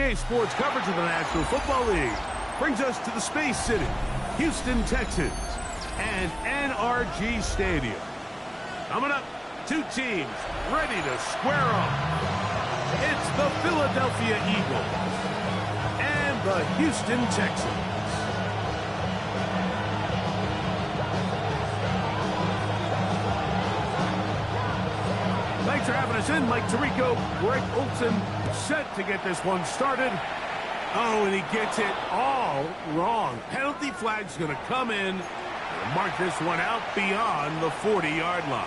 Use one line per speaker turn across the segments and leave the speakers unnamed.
EA Sports coverage of the National Football League brings us to the Space City, Houston Texans, and NRG Stadium. Coming up, two teams ready to square off. It's the Philadelphia Eagles and the Houston Texans. Thanks for having us in. Mike Tirico, Greg Olson, set to get this one started. Oh, and he gets it all wrong. Penalty flag's going to come in and mark this one out beyond the 40-yard line.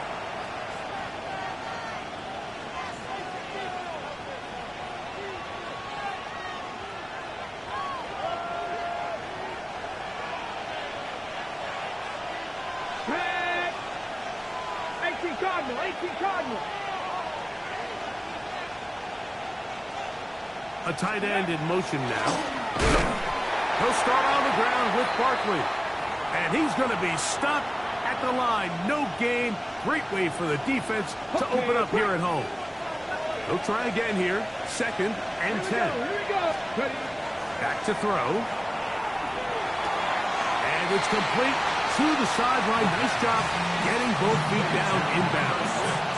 Red! 18 Cardinal, 18 Cardinal.
A tight end in motion now. He'll start on the ground with Barkley. And he's going to be stopped at the line. No gain. Great way for the defense to open up here at home. He'll try again here. 2nd and 10.
Here we go.
Back to throw. And it's complete to the sideline. Nice job getting both feet down inbounds.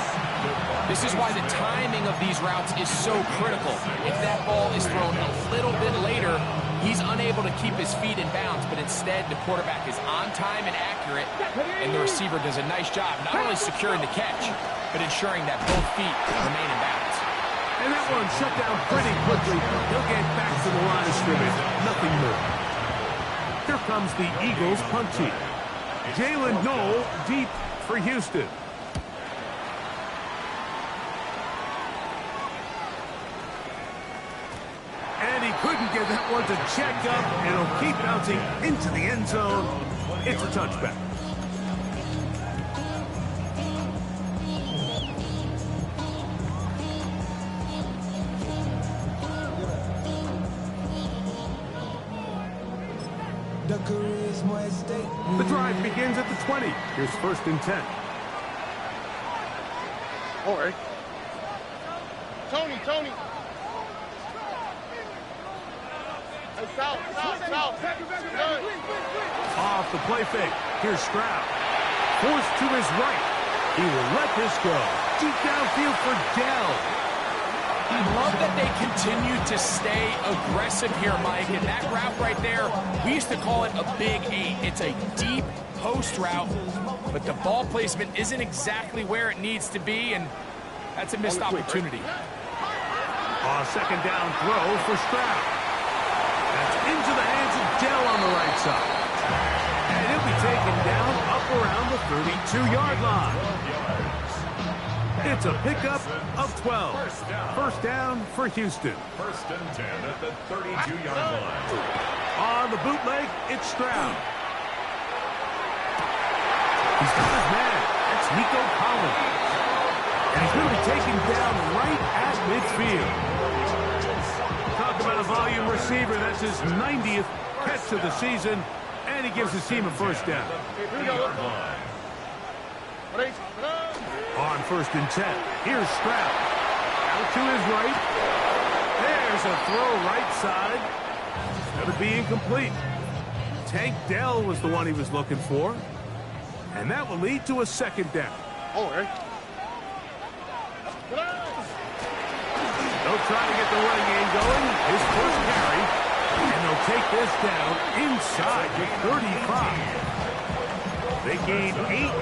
This is why the timing of these routes is so critical. If that ball is thrown a little bit later, he's unable to keep his feet in bounds, but instead the quarterback is on time and accurate, and the receiver does a nice job not only securing the catch, but ensuring that both feet remain in bounds.
And that one shut down pretty quickly. He'll get back to the line of scrimmage. Nothing more. Here comes the Eagles punt team. Jalen Noel deep for Houston. Couldn't get that one to check up, and it'll keep bouncing into the end zone. It's a touchback. The drive begins at the 20. Here's 1st and 10.
All right. Tony. South.
Off the play fake. Here's Stroud. Forced to his right. He will let this go. Deep downfield for Dell.
I love that they continue to stay aggressive here, Mike. And that route right there, we used to call it a big 8. It's a deep post route, but the ball placement isn't exactly where it needs to be, and that's a missed opportunity.
Second down throw for Stroud. That's into the hands of Dell on the right side. And he'll be taken down up around the 32-yard line. It's a pickup of 12. First down for Houston.
1st and 10 at the 32-yard line.
On the bootleg, it's Stroud. He's got his man. That's Nico Collins. And he's going to be taken down right at midfield. Talk about a volume receiver. That's his 90th catch of the season, and he gives his team a first down. On 1st and 10, here's Stroud. Out to his right. There's a throw right side. It's going to be incomplete. Tank Dell was the one he was looking for, and that will lead to a 2nd down.
All right.
They'll try to get the running game going. His first carry. And they'll take this down inside the 35. They gain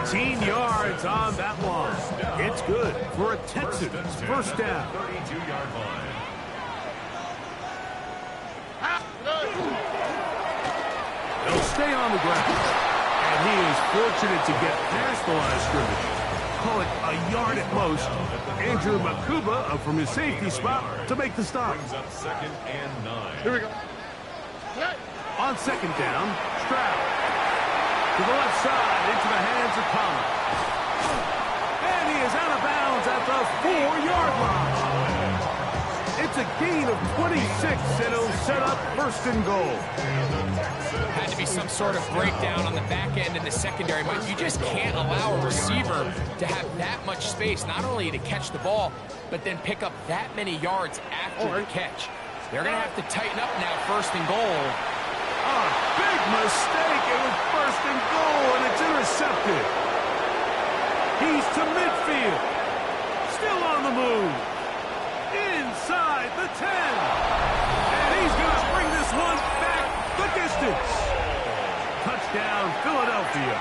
18 yards on that one. It's good for a Texans first down.
32-yard line.
They'll stay on the ground. And he is fortunate to get past the line of scrimmage. Call it a yard at most. Andrew Makuba up from his safety spot to make the stop.
Brings up 2nd and 9.
Here we go.
On 2nd down, Stroud. To the left side, into the hands of Collins. And he is out of bounds at the 4-yard line. It's a gain of 26, and it'll set up 1st and goal.
Had to be some sort of breakdown on the back end in the secondary, but you just can't allow a receiver to have that much space, not only to catch the ball, but then pick up that many yards after the catch. They're going to have to tighten up now, 1st and goal.
A big mistake. It was 1st and goal, and it's intercepted. He's to midfield. Still on the move. Inside the 10. And he's going to bring this one back the distance. Touchdown, Philadelphia.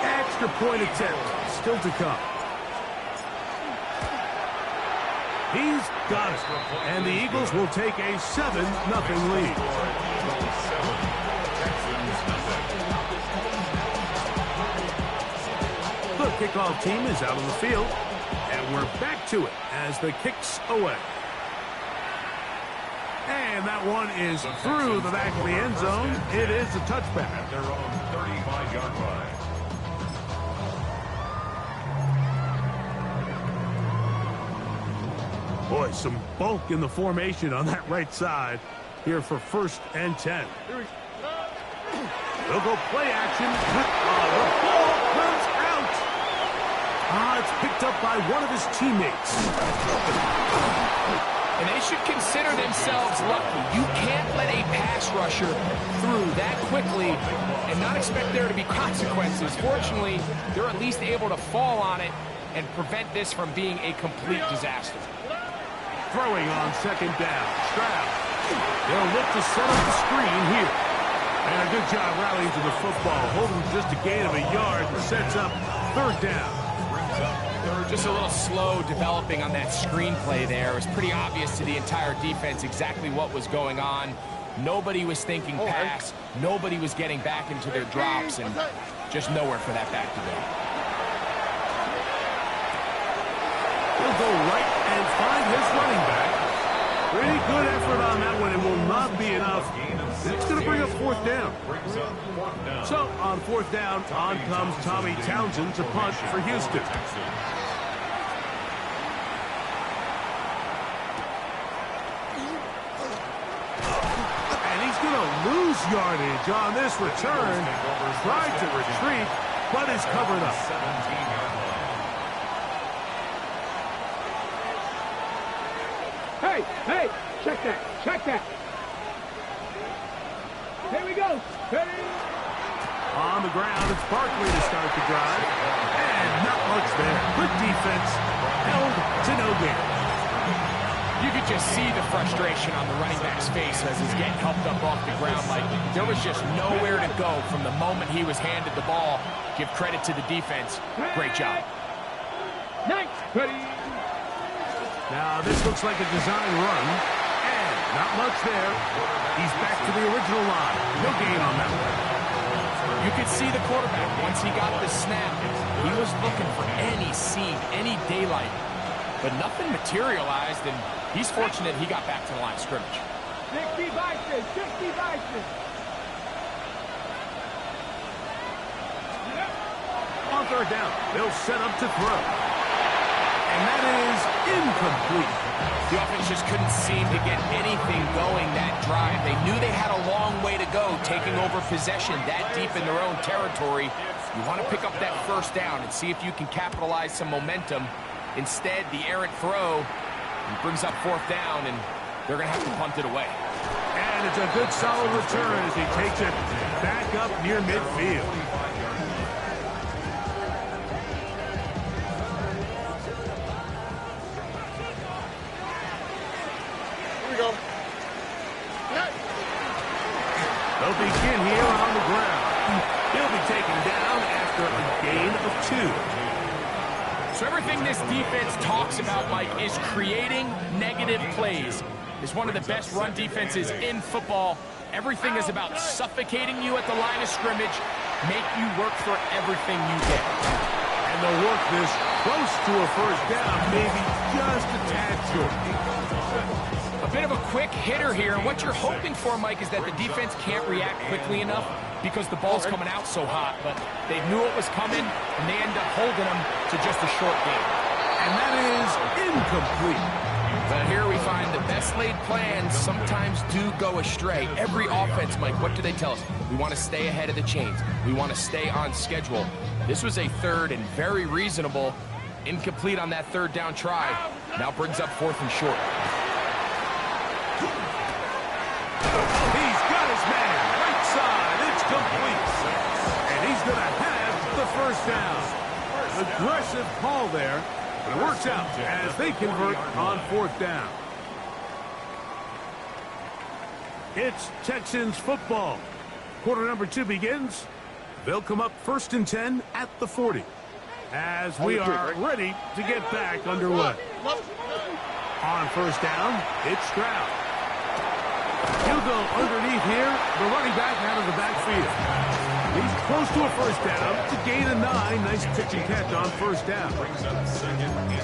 Extra point attempt. Still to come. He's got it. And the Eagles will take a 7-0 lead. The kickoff team is out on the field. And we're back to it as the kick's away. And that one is through the back of the end zone. It is a touchback.
At their own 35-yard line.
Boy, some bulk in the formation on that right side here for 1st and 10. They'll go play action. The ball comes out. It's picked up by one of his teammates.
And they should consider themselves lucky. You can't let a pass rusher through that quickly and not expect there to be consequences. Fortunately, they're at least able to fall on it and prevent this from being a complete disaster.
Throwing on 2nd down. Stroud. They'll look to set up the screen here. And a good job rallying to the football. Holding just a gain of a yard and sets up 3rd down.
They were just a little slow developing on that screenplay there. It was pretty obvious to the entire defense exactly what was going on. Nobody was thinking pass. Nobody was getting back into their drops, and just nowhere for that back to go.
He'll go right and find his running back. Pretty good effort on that one. It will not be enough. It's going to bring up 4th down. So on 4th down, on comes Tommy Townsend to punt for Houston. And he's going to lose yardage on this return. Tried to retreat, but is covered up.
17-yard line.
Hey, check that. Here we go. Hey.
On the ground, it's Barkley to start the drive. And not much there. Good defense. Held to no gain.
You could just see the frustration on the running back's face as he's getting helped up off the ground. Like, there was just nowhere to go from the moment he was handed the ball. Give credit to the defense. Great job.
Nice. Ready.
Now, this looks like a design run. And not much there. He's back to the original line. No gain on that one.
You could see the quarterback, once he got the snap, he was looking for any seam, any daylight. But nothing materialized, and he's fortunate he got back to the line of scrimmage.
60 Vikings, 60 Vikings.
On 3rd down, they'll set up to throw. And that is incomplete.
The offense just couldn't seem to get anything going that drive. They knew they had a long way to go, taking over possession that deep in their own territory. You want to pick up that 1st down and see if you can capitalize some momentum. Instead, the errant throw brings up 4th down, and they're going to have to punt it away.
And it's a good solid return as he takes it back up near midfield. They'll begin here on the ground. He'll be taken down after a gain of 2.
So everything this defense talks about, Mike, is creating negative plays. It's one of the best run defenses in football. Everything is about suffocating you at the line of scrimmage, make you work for everything you get.
And they'll work this close to a 1st down, maybe just a tad short.
A bit of a quick hitter here, and what you're hoping for, Mike, is that the defense can't react quickly enough because the ball's coming out so hot, but they knew it was coming, and they end up holding them to just a short game.
And that is incomplete.
But here we find the best laid plans sometimes do go astray. Every offense, Mike, what do they tell us? We want to stay ahead of the chains. We want to stay on schedule. This was a 3rd and very reasonable. Incomplete on that 3rd down try. Now brings up 4th and short.
first down. Aggressive call there, but it works out as they convert on fourth down. It's Texans football. Quarter number 2 begins. They'll come up 1st and 10 at the 40. As we are ready to get back underway. On first down, it's Stroud. He'll go underneath here, the running back out of the backfield. He's close to a first down to gain a 9. Nice pitch and catch on first down.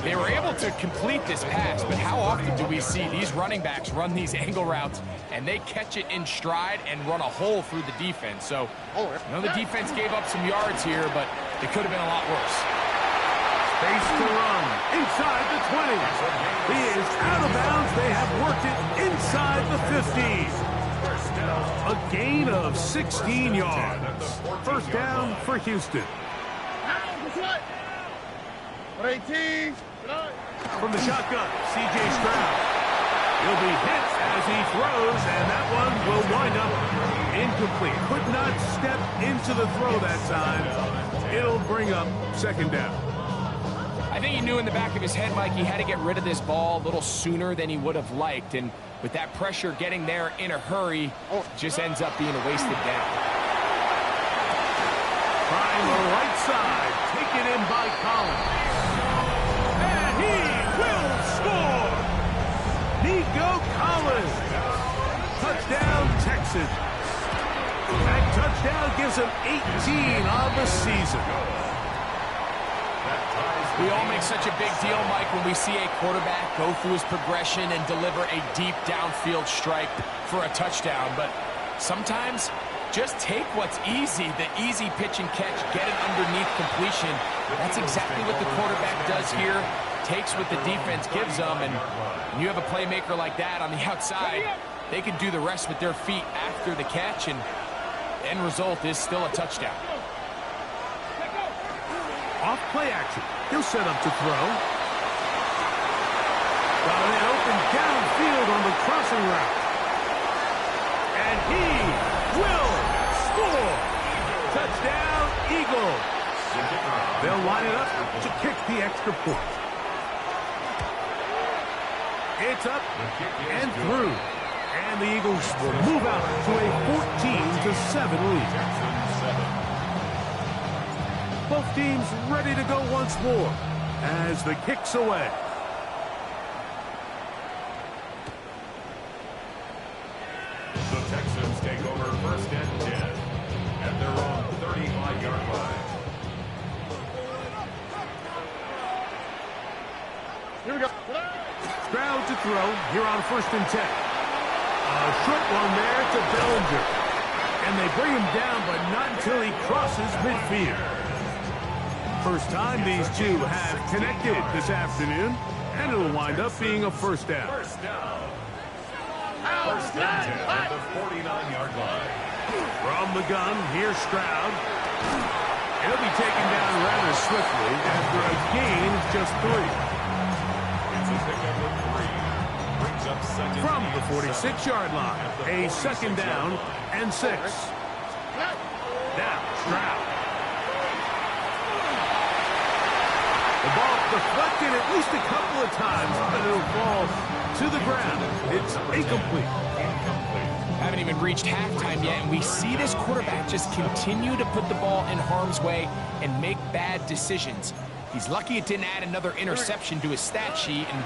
They were able to complete this pass, but how often do we see these running backs run these angle routes and they catch it in stride and run a hole through the defense? So, the defense gave up some yards here, but it could have been a lot worse.
Space to run inside the 20. He is out of bounds. They have worked it inside the 15. A gain of 16 yards. First down for Houston.
18.
From the shotgun, C.J. Stroud. He'll be hit as he throws, and that one will wind up incomplete. Could not step into the throw that time. It'll bring up second down.
I think he knew in the back of his head, Mike, he had to get rid of this ball a little sooner than he would have liked. And with that pressure getting there in a hurry, just ends up being a wasted down.
Trying the right side. Taken in by Collins. And he will score! Nico Collins. Touchdown, Texans. That touchdown gives him 18 on the season.
We all make such a big deal, Mike, when we see a quarterback go through his progression and deliver a deep downfield strike for a touchdown. But sometimes, just take what's easy, the easy pitch and catch, get it underneath completion. That's exactly what the quarterback does here. Takes what the defense gives them, and when you have a playmaker like that on the outside, they can do the rest with their feet after the catch, and the end result is still a touchdown.
Off play action. He'll set up to throw. Got an open downfield on the crossing route. And he will score. Touchdown, Eagles. They'll line it up to kick the extra point. It's up and through. And the Eagles will move out to a 14-7 lead. Both teams ready to go once more as the kick's away.
The Texans take over 1st and 10 at their own 35-yard line.
Here we go.
Stroud to throw here on 1st and 10. A short one there to Bellinger. And they bring him down, but not until he crosses midfield. First time these two have connected this afternoon, and it'll wind up being a first down.
First down. First and 10 at the 49-yard line.
From the gun, here's Stroud. He'll be taken down rather swiftly after a gain of just 3.
It's a pickup of 3. Brings up second.
From the 46-yard line, a second down and 6. Now, Stroud. The ball deflected at least a couple of times, but it'll fall to the ground. It's incomplete.
Haven't even reached halftime yet, and we see this quarterback just continue to put the ball in harm's way and make bad decisions. He's lucky it didn't add another interception to his stat sheet, and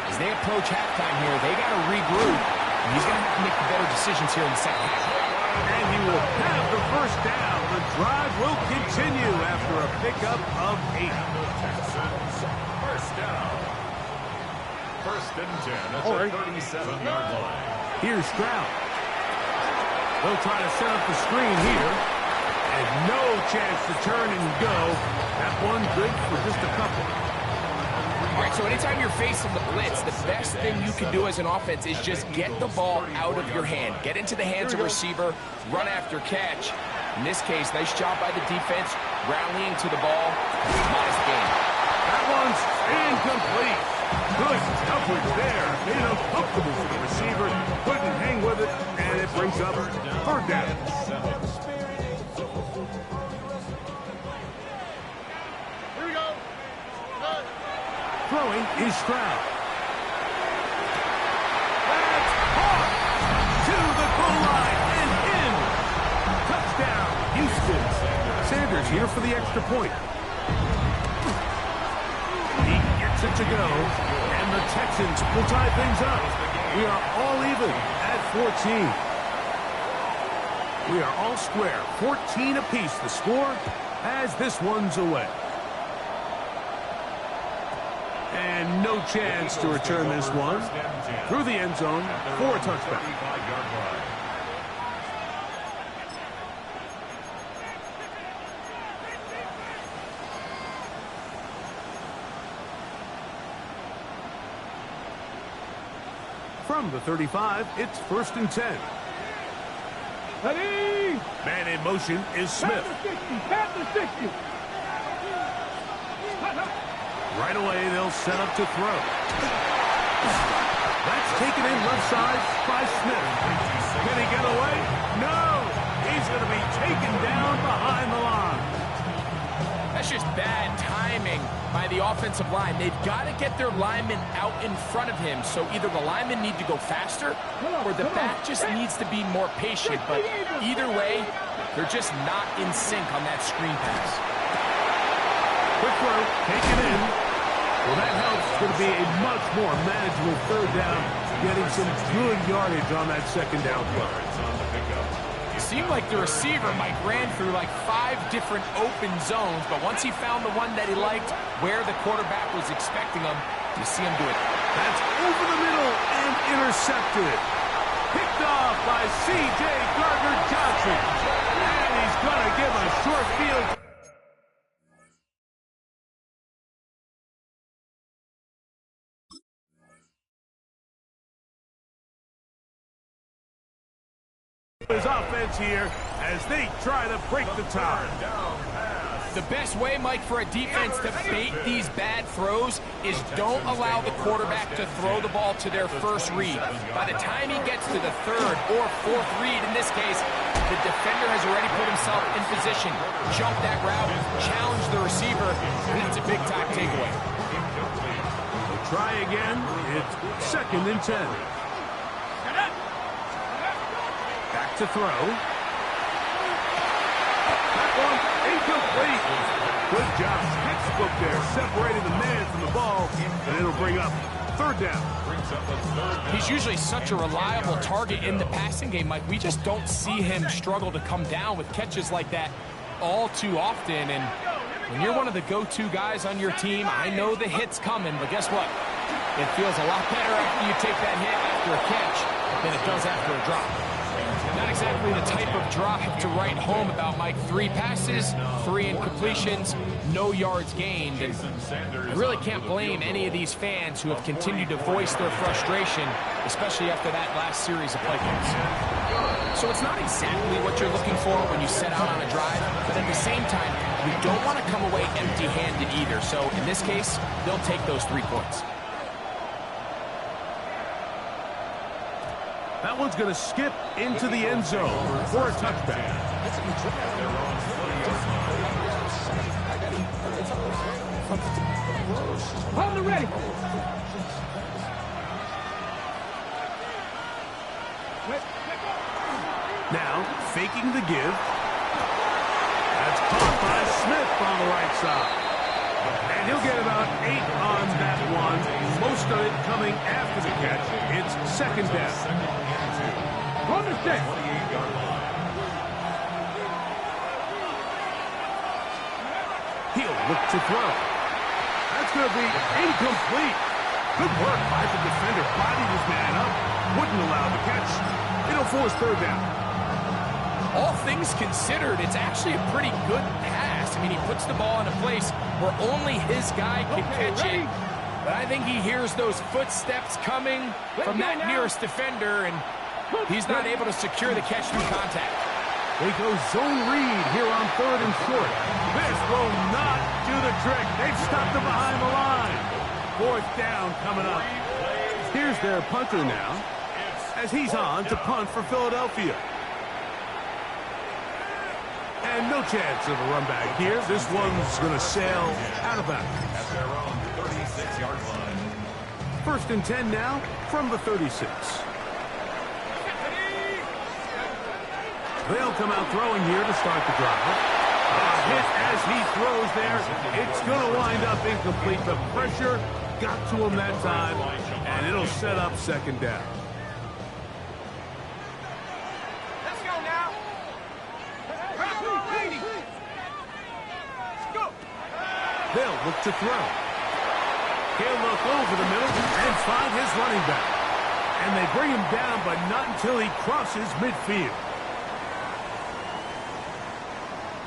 as they approach halftime here, they got to regroup, and he's going to have to make the better decisions here in the second half.
And he will have the first down. The drive will continue after a pickup of 8.
First down. 1st and 10 at the 37-yard line.
Here's Stroud. They'll try to set up the screen here. And no chance to turn and go. That one good for just a couple.
All right, so anytime you're facing the blitz, the best thing you can do as an offense is just get the ball out of your hand. Get into the hands of receiver, run after catch. In this case, nice job by the defense, rallying to the ball. Modest gain.
That one's incomplete. Good coverage there. Made it uncomfortable for the receiver. Couldn't hang with it, and it brings up third down. C.J. Stroud. That's caught to the goal line and in. Touchdown, Houston. Sanders here for the extra point. He gets it to go, and the Texans will tie things up. We are all even at 14. We are all square, 14 apiece the score as this one's away. And no chance to return this one through the end zone for a touchback. From the 35, it's 1st and 10.
Ready?
Man in motion is Smith.
Pat the 60.
Right away, they'll set up to throw. That's taken in left side by Smith. Can he get away? No! He's going to be taken down behind the line.
That's just bad timing by the offensive line. They've got to get their linemen out in front of him, so either the linemen need to go faster or the back just needs to be more patient. But either way, they're just not in sync on that screen pass.
Quick throw, taken in. Well, that helps. It's going to be a much more manageable 3rd down, getting some good yardage on that 2nd down play.
It seemed like the receiver, Mike, ran through like 5 different open zones, but once he found the one that he liked, where the quarterback was expecting him, you see him do it.
That's over the middle and intercepted. Picked off by C.J. Gardner-Johnson. And he's going to give a short field. His offense here as they try to break the tie.
The best way, Mike, for a defense to bait these bad throws is don't allow the quarterback to throw the ball to their first read. By the time he gets to the 3rd or 4th read, in this case, the defender has already put himself in position, jump that route, challenge the receiver, and that's a big-time takeaway.
We'll try again. It's 2nd and 10. Back to throw. That one incomplete. Good job. Textbook there, separating the man from the ball, and it'll bring up 3rd down.
He's usually such a reliable target in the passing game, Mike. We just don't see him struggle to come down with catches like that all too often. And when you're one of the go-to guys on your team, I know the hit's coming, but guess what? It feels a lot better after you take that hit after a catch than it does after a drop. Not exactly the type of drive to write home about, Mike. 3 passes, 3 incompletions, no yards gained. And I really can't blame any of these fans who have continued to voice their frustration, especially after that last series of play calls. So it's not exactly what you're looking for when you set out on a drive, but at the same time, you don't want to come away empty-handed either. So in this case, they'll take those 3 points.
That one's going to skip into the end zone for a touchback.
Hold it ready.
Now, faking the give. That's caught by Smith on the right side. And he'll get about 8 on that one. Most of it coming after the catch. It's 2nd down.
On the 6.
He'll look to throw. That's going to be incomplete. Good work by the defender. Bodied his man up. Wouldn't allow the catch. It'll force 3rd down.
All things considered, it's actually a pretty good pass. I mean, he puts the ball in a place where only his guy can catch it. But I think he hears those footsteps coming from that nearest defender, and he's not able to secure the catch through contact.
They go zone read here on 3rd and short. This will not do the trick. They've stopped him behind the line. 4th down coming up. Here's their punter now, as he's on to punt for Philadelphia. And no chance of a run back here. This one's going to sail out of bounds.
At their own 36-yard line.
First and 10 now from the 36. They'll come out throwing here to start the drive. A hit as he throws there. It's going to wind up incomplete. The pressure got to him that time, and it'll set up second down.
Let's go now. Let's go.
They'll look to throw. He'll look over the middle and find his running back. And they bring him down, but not until he crosses midfield.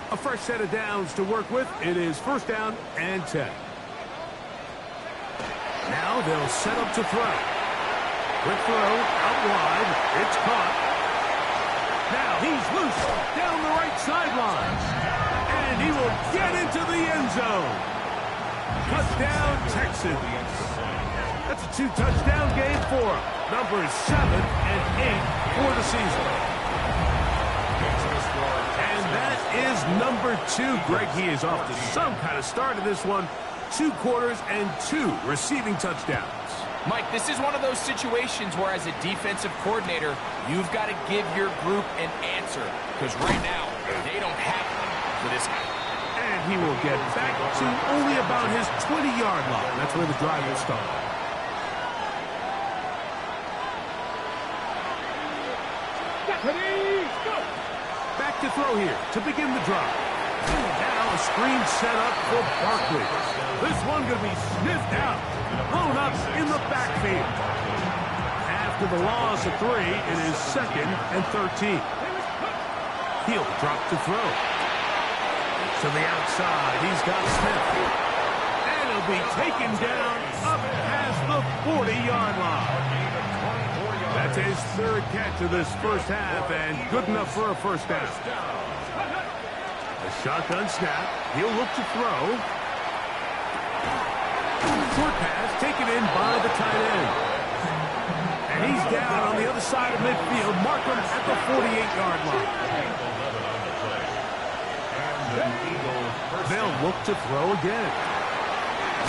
A fresh set of downs to work with. It is first down and 10. Now they'll set up to throw. Quick throw out wide. It's caught. Now he's loose down the right sideline. And he will get into the end zone. Touchdown, Texans. That's a 2-touchdown game for him. Numbers 7 and 8 for the season. And that is number 2. Greg, he is off to some kind of start in this one. 2 quarters and 2 receiving touchdowns.
Mike, this is one of those situations where as a defensive coordinator, you've got to give your group an answer. Because right now, they don't have one for this guy.
And he will get back to only about his 20-yard line. That's where the drive will start. Back to throw here to begin the drive. Now a screen set up for Barkley. This one going to be sniffed out, blown up in the backfield. After the loss of 3, it is 2nd and 13. He'll drop to throw. To the outside, he's got Smith. And he'll be taken down up past the 40-yard line. That's his 3rd catch of this first half, and good enough for a first down. A shotgun snap. He'll look to throw. Short pass taken in by the tight end. And he's down on the other side of midfield. Mark him at the 48-yard line. They'll look to throw again.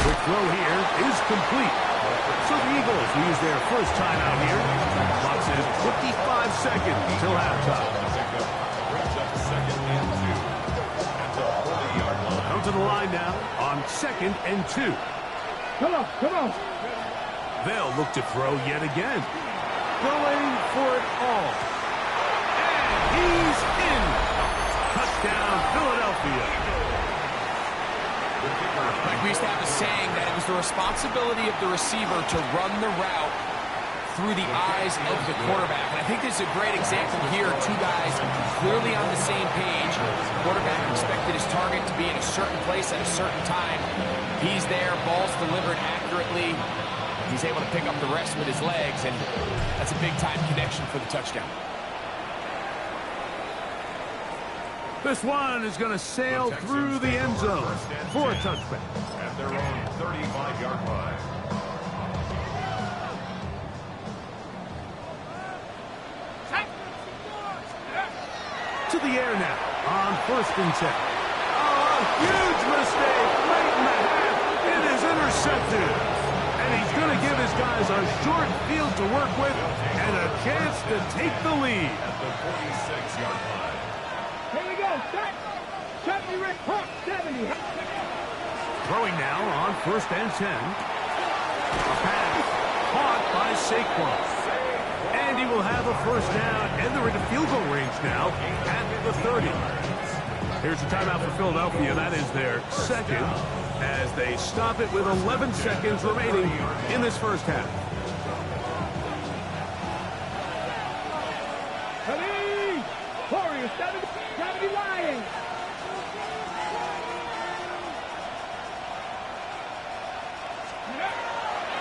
Quick throw here is complete. So the Eagles use their first timeout here. Clock says 55 seconds till halftime. Come to the line now on 2nd and 2.
Come on, come on.
They'll look to throw yet again. Going for it all. And he's in. Touchdown, Philadelphia.
Like we used to have a saying that it was the responsibility of the receiver to run the route through the eyes of the quarterback. And I think this is a great example here. 2 guys clearly on the same page. The quarterback expected his target to be in a certain place at a certain time. He's there, ball's delivered accurately. He's able to pick up the rest with his legs, and that's a big-time connection for the touchdown.
This one is going to sail through the end zone for a touchback.
At their own 35-yard line.
To the air now on 1st and 10. Oh, a huge mistake late in the half. It is intercepted. And he's going to give his guys a short field to work with and a chance to take the lead.
At the 46-yard line.
Here we go. Set. 70, Rick. Pump. 70.
Throwing now on 1st and 10. A pass caught by Saquon. And he will have a first down, and they're into field goal range now at the 30. Here's a timeout for Philadelphia. That is their 2nd as they stop it with 11 seconds remaining in this first half.
Ready. Warriors. 70 Lions.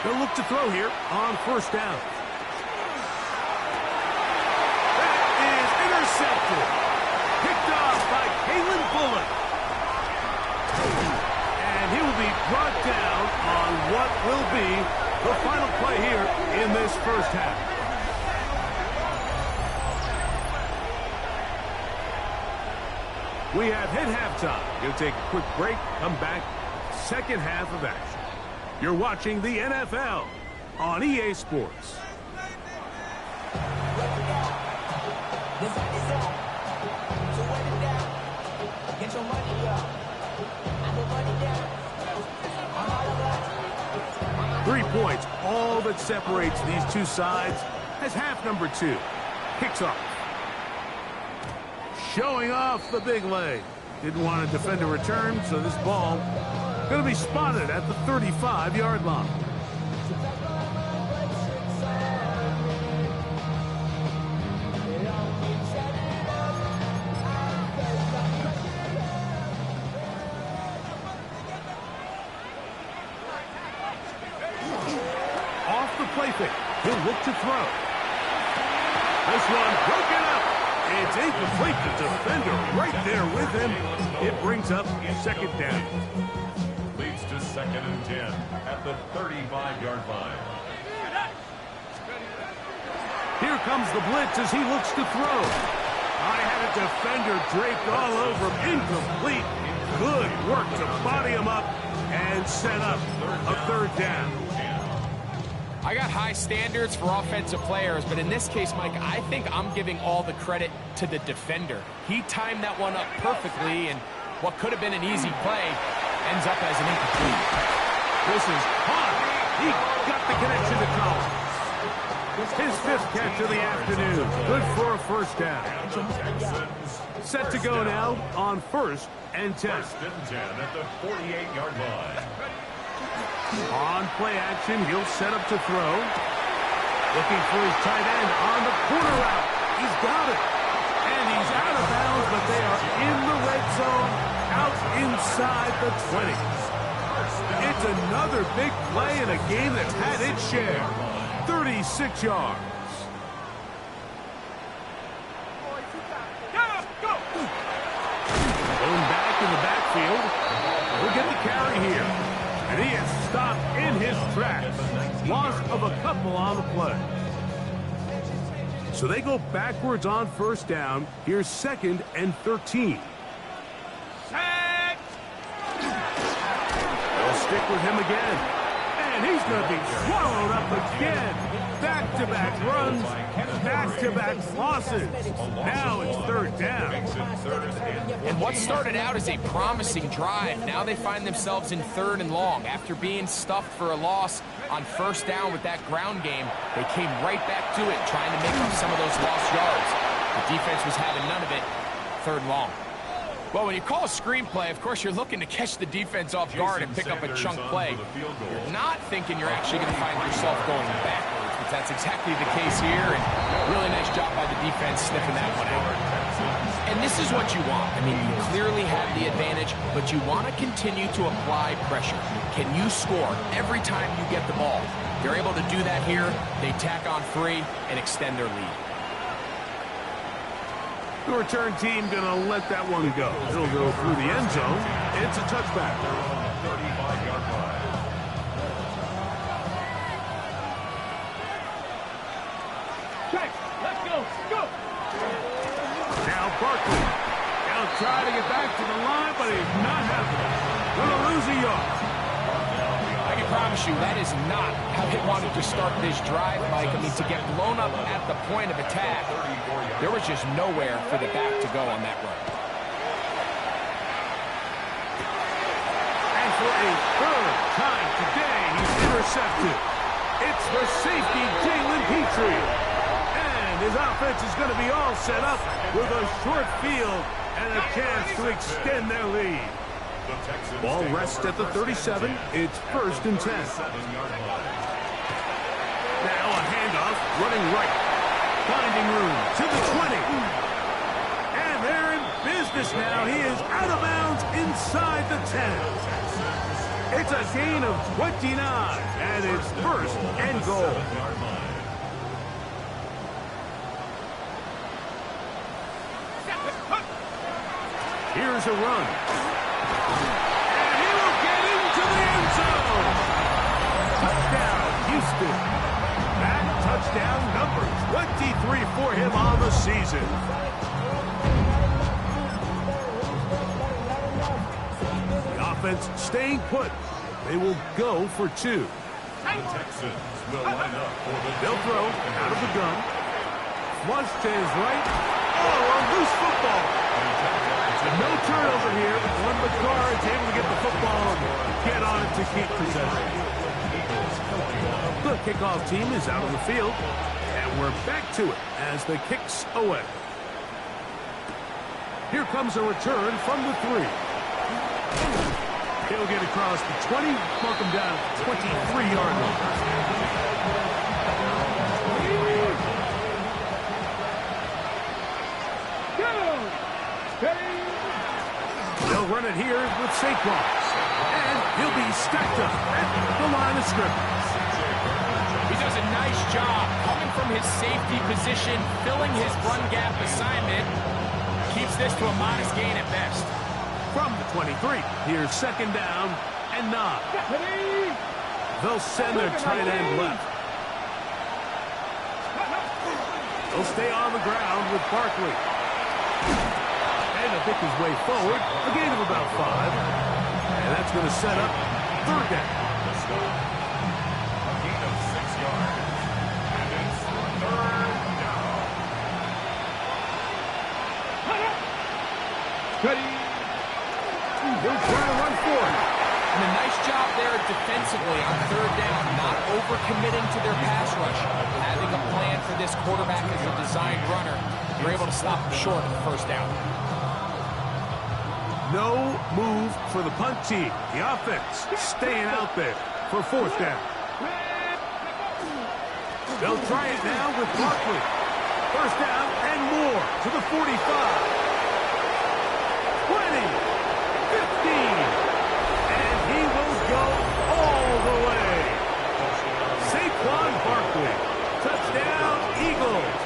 They'll look to throw here on 1st down. Intercepted. Picked off by Kalen Bullock. And he will be brought down on what will be the final play here in this first half. We have hit halftime. We'll take a quick break, come back, second half of action. You're watching the NFL on EA Sports.
Get your money up.
3 points, all that separates these two sides, as half number 2 kicks off. Showing off the big leg. Didn't want to defend a return, so this ball going to be spotted at the 35-yard line. Off the play fake. He'll look to throw. This one broken up. It's incomplete. The defender right there with him. It brings up second down.
Leads to 2nd and 10 at the 35-yard line.
Here comes the blitz as he looks to throw. I had a defender draped all over him. Incomplete. Good work to body him up and set up a 3rd down.
I got high standards for offensive players, but in this case, Mike, I think I'm giving all the credit to the defender. He timed that one up perfectly, and what could have been an easy play ends up as an incomplete.
This is hot. He got the connection to Collins. His 5th catch of the afternoon. Good for a 1st down. Set to go now on 1st and 10.
1st and 10 at the 48-yard line.
On play action, he'll set up to throw. Looking for his tight end on the corner route. He's got it. And he's out of bounds, but they are in the red zone, out inside the 20. It's another big play in a game that's had its share. 36 yards. Going back in the backfield. We'll get the carry here. And he is stopped in his tracks. Loss of a couple on the play. So they go backwards on 1st down. Here's 2nd and 13. They'll stick with him again. And he's going to be swallowed up again. Back-to-back runs, back-to-back losses. Now it's 3rd down.
And what started out as a promising drive, now they find themselves in 3rd and long. After being stuffed for a loss on 1st down with that ground game, they came right back to it, trying to make up some of those lost yards. The defense was having none of it. 3rd and long. Well, when you call a screenplay, of course, you're looking to catch the defense off guard and pick up a chunk play. You're not thinking you're actually going to find yourself going backwards, but that's exactly the case here, and really nice job by the defense sniffing that one out. And this is what you want. I mean, you clearly have the advantage, but you want to continue to apply pressure. Can you score every time you get the ball? They're able to do that here. They tack on 3 and extend their lead.
The return team going to let that one go. It'll go through the end zone. It's a touchback.
35-yard line.
Check. Let's go. Go.
Now Barkley. He'll try to get back to the line, but he's not happening. Going to lose a yard.
I can promise you that is not how they wanted to start this drive, Mike. I mean, to get blown up at the point of attack, there was just nowhere for the back to go on that run.
And for a 3rd time today, he's intercepted. It's the safety, Jalen Petrie. And his offense is going to be all set up with a short field and a chance to extend their lead. Ball rests at the 37. It's 1st and 10. Now a handoff, running right. Finding room to the 20. And they're in business now. He is out of bounds inside the 10. It's a gain of 29, and it's 1st and goal. Here's a run. And he will get into the end zone. Touchdown, Houston. That touchdown number 23 for him on the season. The offense staying put. They will go for 2.
The Texans will line up for the
They'll throw out of the gun. Flush to his right. Oh, a loose football. No turnover here. One McCarr is able to get the football and get on it to keep possession. The kickoff team is out on the field, and we're back to it as the kick's away. Here comes a return from the 3. He'll get across the 20, mark him down at the 23-yard line. They'll run it here with Saquon. And he'll be stacked up at the line of scrimmage.
He does a nice job coming from his safety position, filling his run gap assignment. Keeps this to a modest gain at best.
From the 23, here's second down and 9. They'll send their tight end left. They'll stay on the ground with Barkley. And he'll pick his way forward, a gain of about 5. And that's going to set up third down.
A gain of 6 yards. And it's third down.
He'll try to run for it.
And a nice job there defensively on third down, not overcommitting to their pass rush. Having a plan for this quarterback as a designed runner, you're able to stop him short of the first down.
No move for the punt team. The offense staying out there for fourth down. They'll try it now with Barkley. First down and more to the 45. 20. 15. And he will go all the way. Saquon Barkley. Touchdown, Eagles.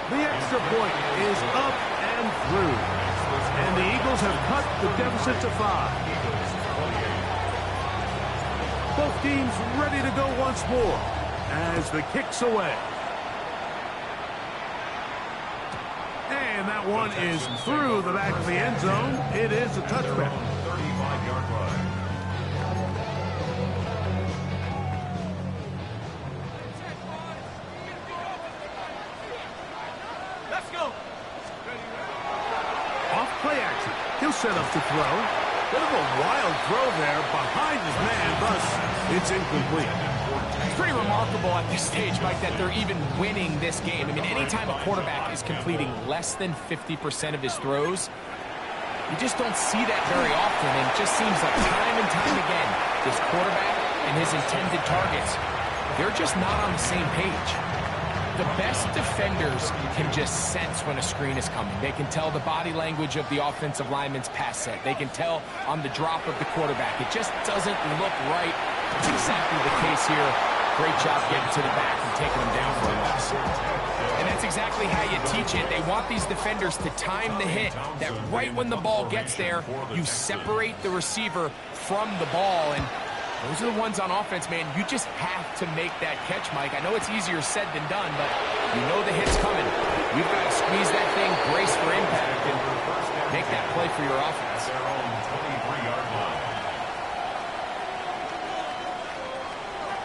The extra point is up and through. And the Eagles have cut the deficit to 5. Both teams ready to go once more as the kick's away. And that one is through the back of the end zone. It is a touchback.
35-yard line.
Let's go.
Off play action. He'll set up to throw. Bit of a wild throw there behind his man, thus it's incomplete.
It's pretty remarkable at this stage, Mike, that they're even winning this game. I mean, anytime a quarterback is completing less than 50% of his throws, you just don't see that very often. And it just seems like time and time again, this quarterback and his intended targets, they're just not on the same page. The best defenders can just sense when a screen is coming. They can tell the body language of the offensive lineman's pass set. They can tell on the drop of the quarterback. It just doesn't look right. It's exactly the case here. Great job getting to the back and taking them down for a loss. And that's exactly how you teach it. They want these defenders to time the hit, that right when the ball gets there, you separate the receiver from the ball. And those are the ones on offense, man. You just have to make that catch, Mike. I know it's easier said than done, but you know the hit's coming. You've got to squeeze that thing, brace for impact, and make that play for your offense.
Their own 23-yard line.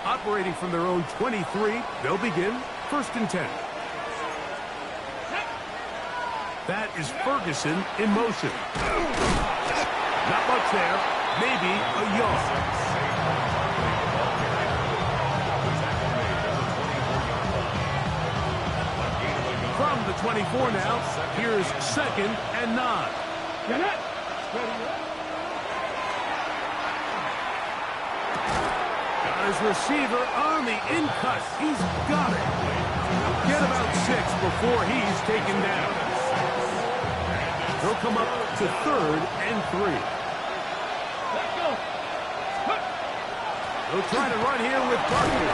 Operating from their own 23, they'll begin first and 10. That is Ferguson in motion. Not much there. Maybe a yard. From the 24 now, here's second and 9.
Get it.
Got his receiver on the in-cut. He's got it. Get about 6 before he's taken down. He'll come up to third and 3.
Let's go.
They'll try to run here with Barkley.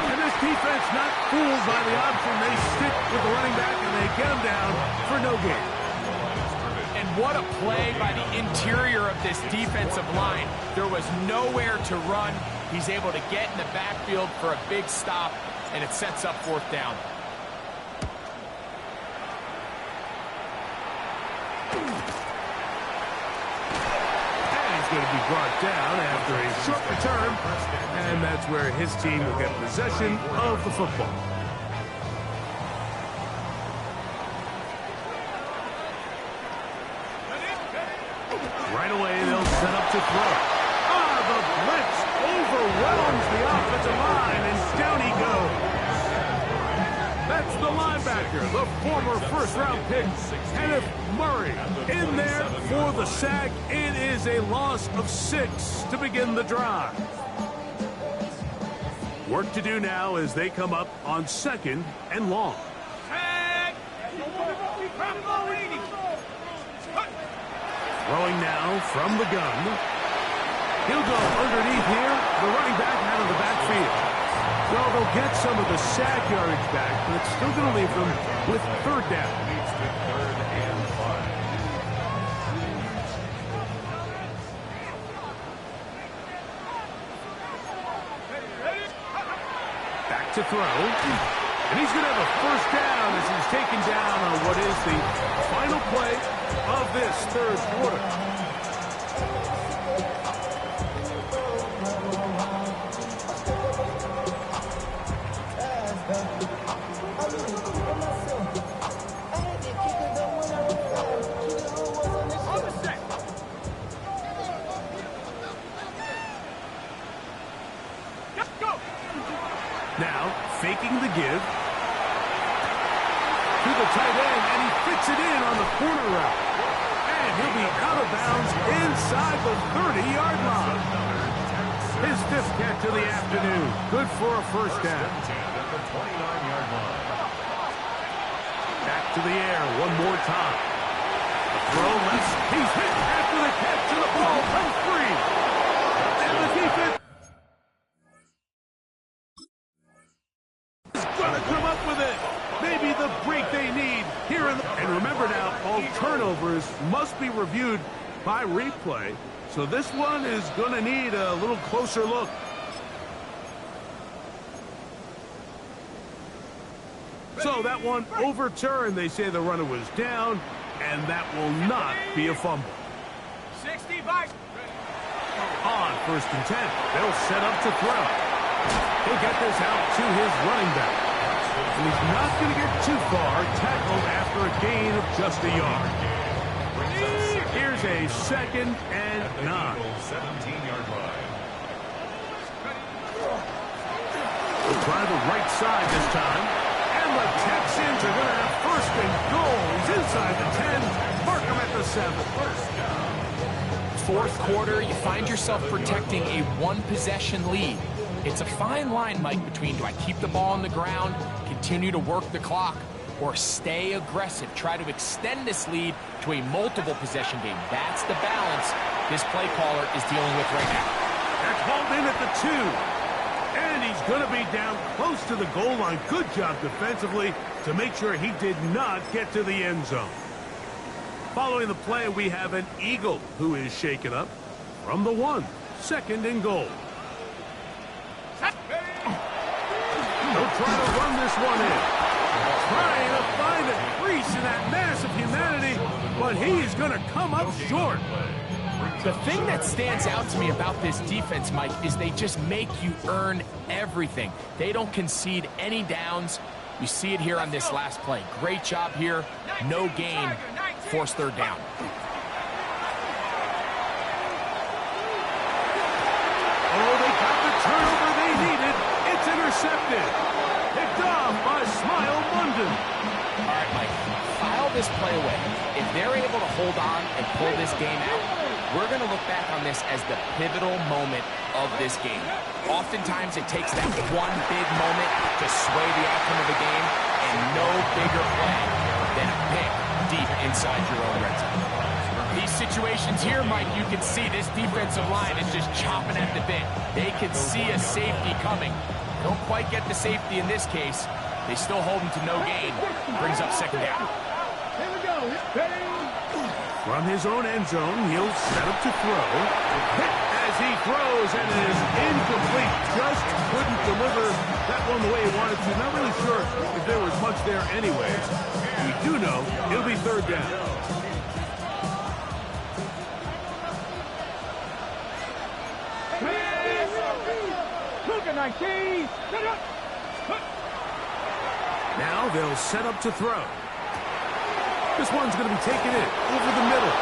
And this defense not fooled by the option. They stick with the running back and they get him down for no gain.
And what a play by the interior of this defensive line. There was nowhere to run. He's able to get in the backfield for a big stop, and it sets up fourth down.
And he's going to be brought down after a short return, and that's where his team will get possession of the football. Right away, they'll set up to throw. The blitz overwhelms the offensive line, and down he goes. That's the linebacker, the former first-round pick, Kenneth Murray, in there for the sack. It is a loss of 6 to begin the drive. Work to do now as they come up on 2nd and long. Throwing now from the gun. He'll go underneath here. The running back out of the backfield. Well, they'll get some of the sack yardage back, but it's still going to leave them with 3rd down. Back to throw. And he's going to have a 1st down as he's taken down on what is the final play of this 3rd quarter. Now, faking the give to the tight end, and he fits it in on the corner route. And he'll be out of bounds inside the 30-yard line. His 5th catch of the afternoon. Good for a 1st down. Back to the air one more time. A throw left. He's hit after the catch, and the ball comes free. And the defense come up with it. Maybe the break they need here in the... And remember now, all turnovers must be reviewed by replay. So this one is going to need a little closer look. So that one overturned. They say the runner was down, and that will not be a fumble.
65.
On 1st and 10, they'll set up to throw. He'll get this out to his running back. And he's not going to get too far, tackled after a gain of just a yard. Here's a 2nd and 9.
17-yard line.
We'll try the right side this time. And the Texans are going to have 1st and goal. He's inside the 10. Mark him at the 7.
4th quarter, you find yourself protecting a 1-possession lead. It's a fine line, Mike, between do I keep the ball on the ground, continue to work the clock, or stay aggressive, try to extend this lead to a multiple possession game. That's the balance this play caller is dealing with right now.
That's hauled in at the 2. And he's going to be down close to the goal line. Good job defensively to make sure he did not get to the end zone. Following the play, we have an Eagle who is shaken up from the 1. 2nd and goal. They'll try to run this one in. Trying to find a crease in that mass of humanity, but he's going to come up short.
The thing that stands out to me about this defense, Mike, is they just make you earn everything. They don't concede any downs. You see it here on this last play. Great job here. No gain. Forced 3rd down.
Oh, they got the turnover they needed. It's intercepted. Picked off by Smile London.
All right, Mike, file this play away. If they're able to hold on and pull this game out, we're going to look back on this as the pivotal moment of this game. Oftentimes, it takes that one big moment to sway the outcome of the game, and no bigger play than a pick deep inside your own red zone. These situations here, Mike, you can see this defensive line is just chopping at the bit. They can see a safety coming. Don't quite get the safety in this case. They still hold him to no gain. Brings up 2nd down.
Here we go.
From his own end zone, he'll set up to throw. Hit as he throws, and it is incomplete. Just couldn't deliver that one the way he wanted to. Not really sure if there was much there anyways. We do know it'll be 3rd down.
19.
Now they'll set up to throw. This one's going to be taken in over the middle.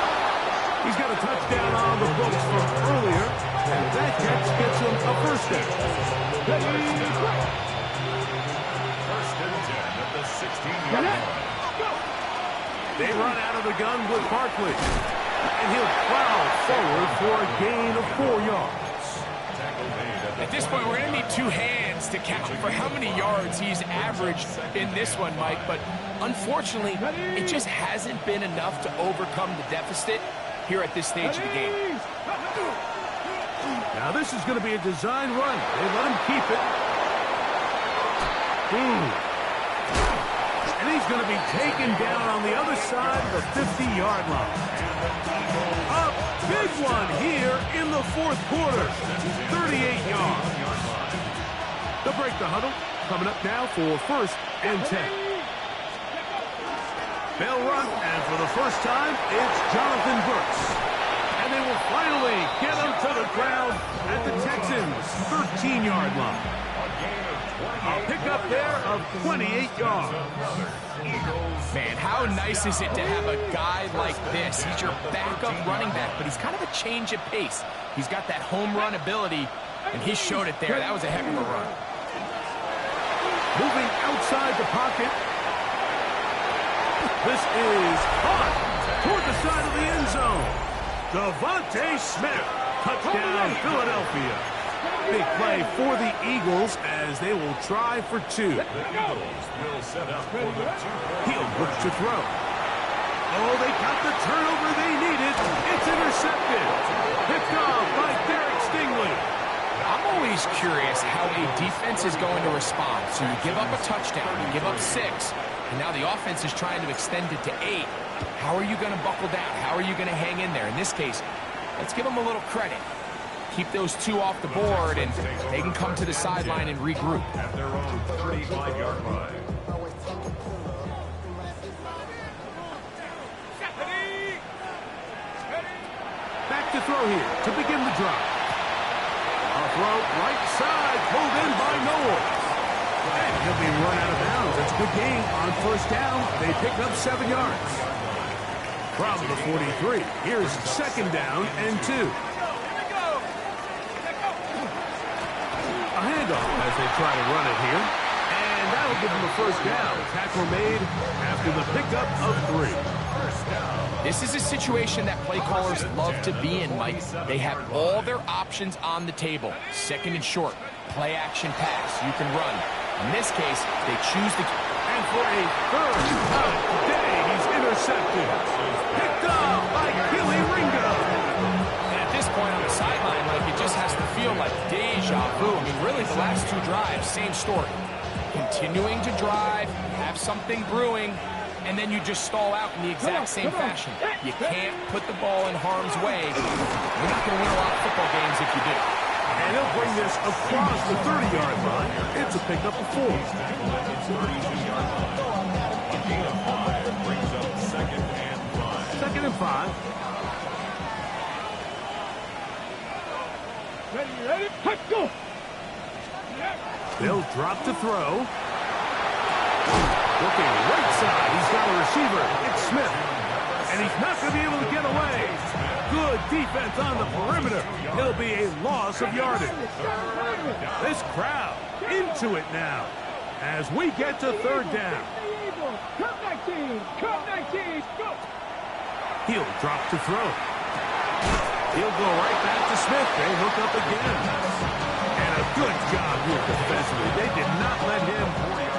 He's got a touchdown on the books from earlier, and that catch gets him a first down.
First and 10 at the 16-yard line.
They run out of the gun with Barkley, and he'll plow forward for a gain of 4 yards.
At this point, we're going to need 2 hands to count for how many yards he's averaged in this one, Mike. But unfortunately, it just hasn't been enough to overcome the deficit here at this stage of the game.
Now this is going to be a design run. They let him keep it. And he's going to be taken down on the other side of the 50-yard line. A big one here in the fourth quarter. 38 yards. They'll break the huddle. Coming up now for first and 10. They'll run, and for the first time, it's Jonathan Brooks. And they will finally get him to the ground at the Texans' 13-yard line. A pickup there of 28 yards.
Man, how nice is it to have a guy like this? He's your backup running back, but he's kind of a change of pace. He's got that home run ability, and he showed it there. That was a heck of a run.
Moving outside the pocket. This is hot toward the side of the end zone. Devontae Smith, touchdown Philadelphia. Big play for the Eagles as they will try for 2.
The Eagles will set up for the 2.
He'll look to throw. Oh, they got the turnover they needed. It's intercepted. Picked off by Derek Stingley.
I'm always curious how a defense is going to respond. So you give up a touchdown, you give up 6, and now the offense is trying to extend it to 8. How are you going to buckle down? How are you going to hang in there? In this case, let's give them a little credit. Keep those 2 off the board, and they can come to the sideline and regroup.
At their own 35-yard line.
Back to throw here to begin the drive. A throw right side, pulled in by Noel. And he'll be run out of bounds. That's a good gain on first down. They pick up 7 yards. From the 43, here's second down and 2. A handoff as they try to run it here. And that'll give them a first down. Tackle made after the pickup of 3. First down.
This is a situation that play callers love to be in, Mike. They have all their options on the table. Second and short, play action pass. You can run. In this case, they choose to...
And for a third time today, he's intercepted. Picked up by Billy Ringo.
And at this point on the sideline, like, it just has to feel like deja vu. I mean, really, the last 2 drives, same story. Continuing to drive, have something brewing, and then you just stall out in the exact same fashion. You can't put the ball in harm's way. You're not going to win a lot of football games if you do.
And he'll bring this across the 30-yard line. It's a pickup of 4.
32-yard line. A gain of 5 brings up second and 5.
Second and 5.
Ready, let's go.
They'll drop to throw. Looking right side. He's got a receiver. It's Smith. And he's not going to be able to get away. Good defense on the perimeter. He'll be a loss of yardage. This crowd into it now as we get to third down.
Come 19, go.
He'll drop to throw. He'll go right back to Smith. They hook up again. And a good job here defensively. They did not let him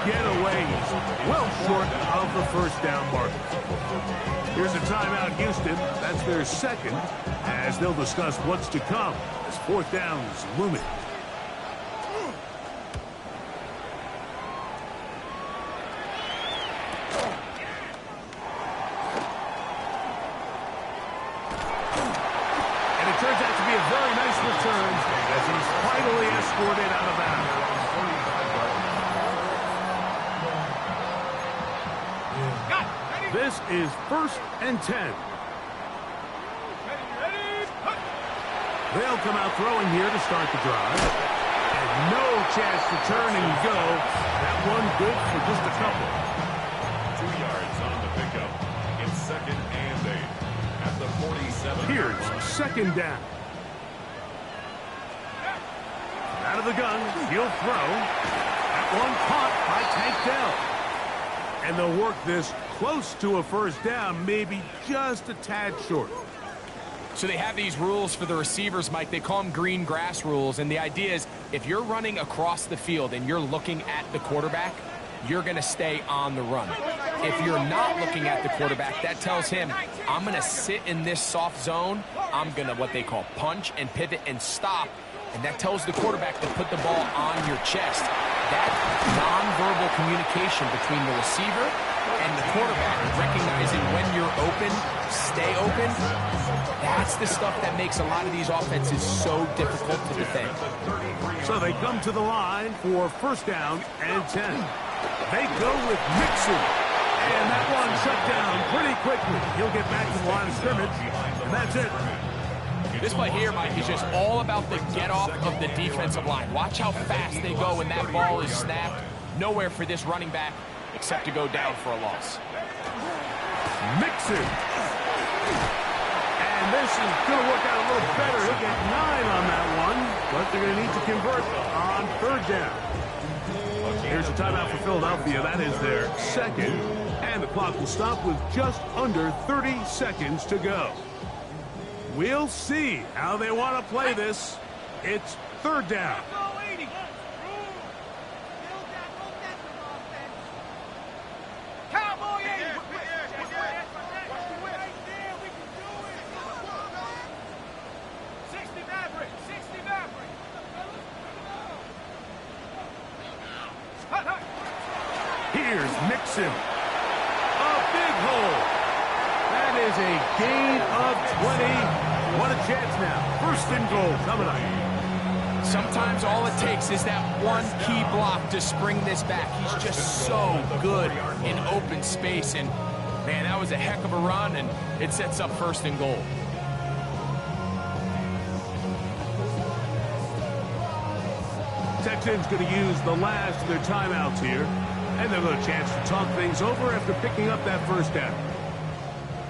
get away. He's well short of the first down mark. Here's a timeout, Houston. That's their second, as they'll discuss what's to come as fourth down is looming. And it turns out to be a very nice return as he's finally escorted out of bounds. This is first and 10. They'll come out throwing here to start the drive. And No chance to turn and go. That one good for just a couple.
2 yards on the pickup. It's 2nd and 8 at the 47.
Here's 2nd down. Out of the gun, he'll throw. That one caught by Tank Dell. And they'll work this close to a 1st down, maybe just a tad short.
So they have these rules for the receivers, Mike. They call them green grass rules. And the idea is if you're running across the field and you're looking at the quarterback, you're going to stay on the run. If you're not looking at the quarterback, that tells him, I'm going to sit in this soft zone. I'm going to what they call punch and pivot and stop. And that tells the quarterback to put the ball on your chest. That nonverbal communication between the receiver and the quarterback, recognizing when you're open, stay open, that's the stuff that makes a lot of these offenses so difficult to defend.
So they come to the line for 1st down and 10. They go with Mixon. And that one shut down pretty quickly. He'll get back to the line of scrimmage, and that's it.
This play here, Mike, is just all about the get-off of the defensive line. Watch how fast they go when that ball is snapped. Nowhere for this running back except to go down for a loss.
Mixon. And this is going to work out a little better. He'll get 9 on that one, but they're going to need to convert on 3rd down. Here's a timeout for Philadelphia. That is their 2nd. And the clock will stop with just under 30 seconds to go. We'll see how they want to play this. It's 3rd down. Here's Mixon. A big hole. That is a gain of 20. What a chance now. 1st and goal coming up.
Sometimes all it takes is that one key block to spring this back. He's just so good in open space. And, man, that was a heck of a run, and it sets up 1st and goal.
Texans going to use the last of their timeouts here. And they'll get a chance to talk things over after picking up that 1st down.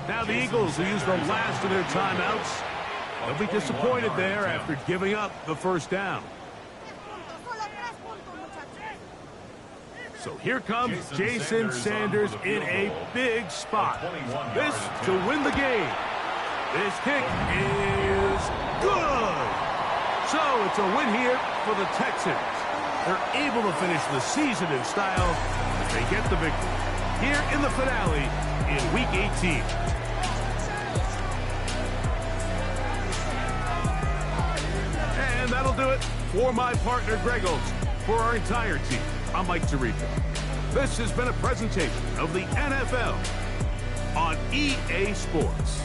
Now the Eagles will use the last of their timeouts. They'll be disappointed there after giving up the 1st down. So here comes Jason Sanders in a big spot. This to win the game. This kick is good. So it's a win here for the Texans. They're able to finish the season in style as they get the victory here in the finale in Week 18. And that'll do it for my partner, Greg Olson. For our entire team, I'm Mike Tirico. This has been a presentation of the NFL on EA Sports.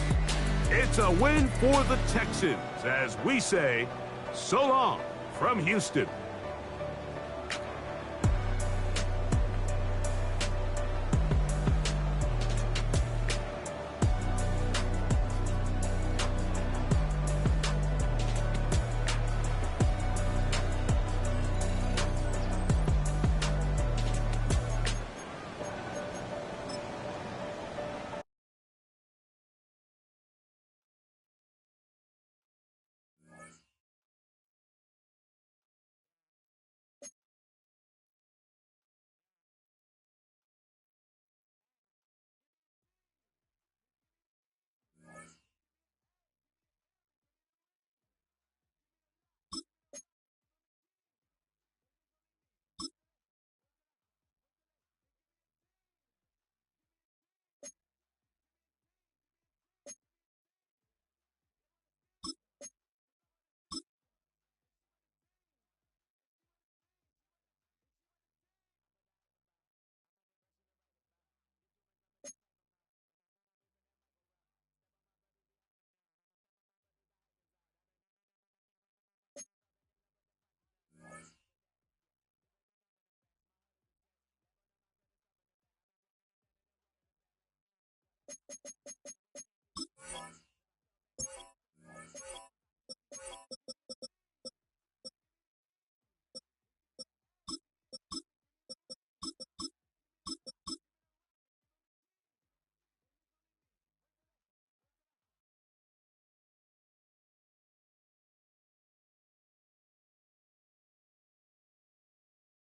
It's a win for the Texans as we say, so long from Houston.